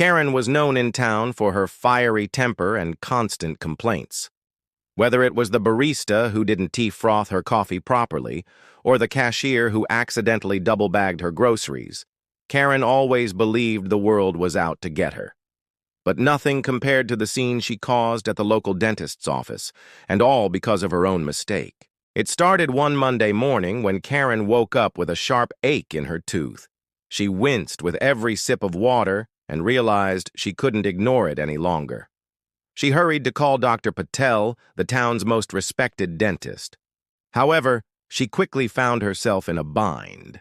Karen was known in town for her fiery temper and constant complaints. Whether it was the barista who didn't tea-froth her coffee properly, or the cashier who accidentally double-bagged her groceries, Karen always believed the world was out to get her. But nothing compared to the scene she caused at the local dentist's office, and all because of her own mistake. It started one Monday morning when Karen woke up with a sharp ache in her tooth. She winced with every sip of water and realized she couldn't ignore it any longer. She hurried to call Dr. Patel, the town's most respected dentist. However, she quickly found herself in a bind.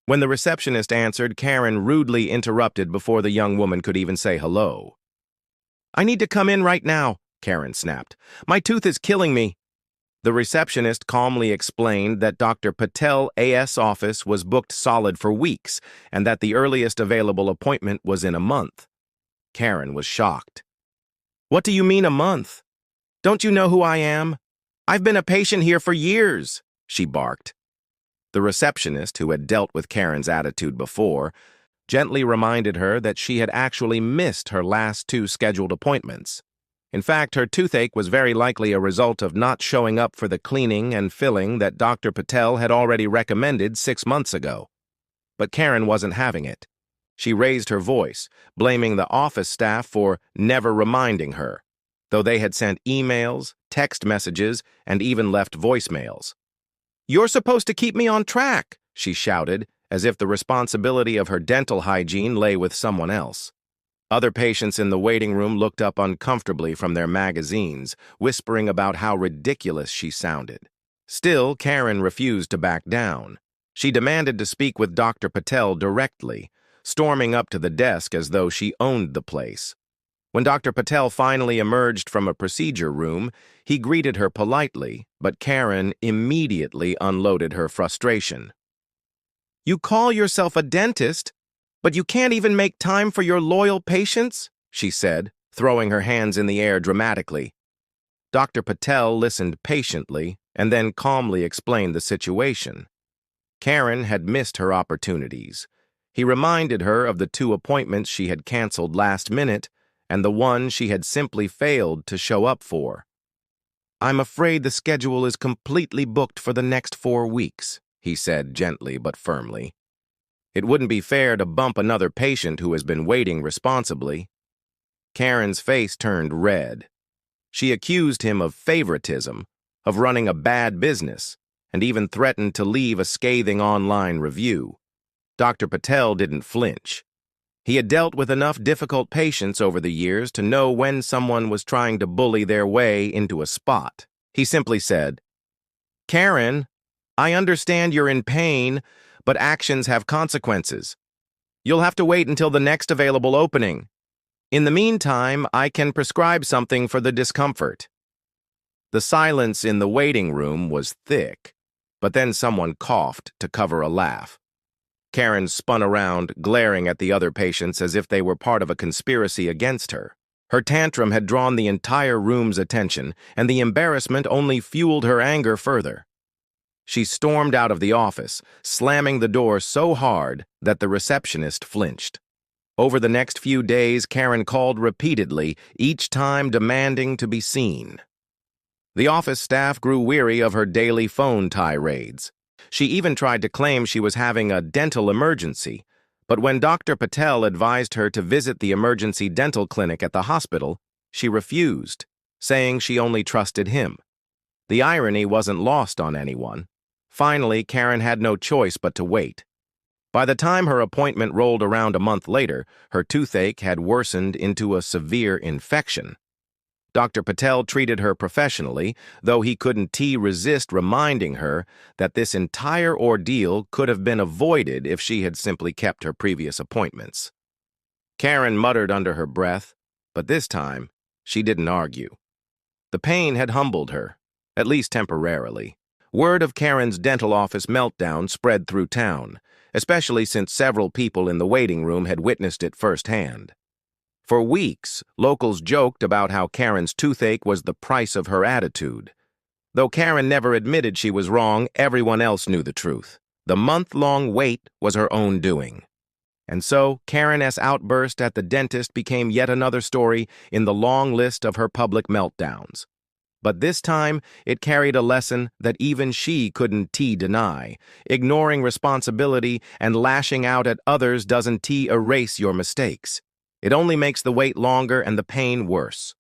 When the receptionist answered, Karen rudely interrupted before the young woman could even say hello. "I need to come in right now," Karen snapped. "My tooth is killing me." The receptionist calmly explained that Dr. Patel A.S. office was booked solid for weeks and that the earliest available appointment was in a month. Karen was shocked. "What do you mean a month? Don't you know who I am? I've been a patient here for years," she barked. The receptionist, who had dealt with Karen's attitude before, gently reminded her that she had actually missed her last 2 scheduled appointments. In fact, her toothache was very likely a result of not showing up for the cleaning and filling that Dr. Patel had already recommended 6 months ago. But Karen wasn't having it. She raised her voice, blaming the office staff for never reminding her, though they had sent emails, text messages, and even left voicemails. "You're supposed to keep me on track," she shouted, as if the responsibility of her dental hygiene lay with someone else. Other patients in the waiting room looked up uncomfortably from their magazines, whispering about how ridiculous she sounded. Still, Karen refused to back down. She demanded to speak with Dr. Patel directly, storming up to the desk as though she owned the place. When Dr. Patel finally emerged from a procedure room, he greeted her politely, but Karen immediately unloaded her frustration. "You call yourself a dentist, but you can't even make time for your loyal patients?" she said, throwing her hands in the air dramatically. Dr. Patel listened patiently and then calmly explained the situation. Karen had missed her opportunities. He reminded her of the 2 appointments she had canceled last minute and the one she had simply failed to show up for. "I'm afraid the schedule is completely booked for the next 4 weeks, he said gently but firmly. It wouldn't be fair to bump another patient who has been waiting responsibly. Karen's face turned red. She accused him of favoritism, of running a bad business, and even threatened to leave a scathing online review. Dr. Patel didn't flinch. He had dealt with enough difficult patients over the years to know when someone was trying to bully their way into a spot. He simply said, "Karen, I understand you're in pain, but actions have consequences. You'll have to wait until the next available opening. In the meantime, I can prescribe something for the discomfort." The silence in the waiting room was thick, but then someone coughed to cover a laugh. Karen spun around, glaring at the other patients as if they were part of a conspiracy against her. Her tantrum had drawn the entire room's attention, and the embarrassment only fueled her anger further. She stormed out of the office, slamming the door so hard that the receptionist flinched. Over the next few days, Karen called repeatedly, each time demanding to be seen. The office staff grew weary of her daily phone tirades. She even tried to claim she was having a dental emergency, but when Dr. Patel advised her to visit the emergency dental clinic at the hospital, she refused, saying she only trusted him. The irony wasn't lost on anyone. Finally, Karen had no choice but to wait. By the time her appointment rolled around a month later, her toothache had worsened into a severe infection. Dr. Patel treated her professionally, though he couldn't resist reminding her that this entire ordeal could have been avoided if she had simply kept her previous appointments. Karen muttered under her breath, but this time, she didn't argue. The pain had humbled her, at least temporarily. Word of Karen's dental office meltdown spread through town, especially since several people in the waiting room had witnessed it firsthand. For weeks, locals joked about how Karen's toothache was the price of her attitude. Though Karen never admitted she was wrong, everyone else knew the truth. The month-long wait was her own doing. And so, Karen S. outburst at the dentist became yet another story in the long list of her public meltdowns. But this time, it carried a lesson that even she couldn't deny. Ignoring responsibility and lashing out at others doesn't erase your mistakes. It only makes the wait longer and the pain worse.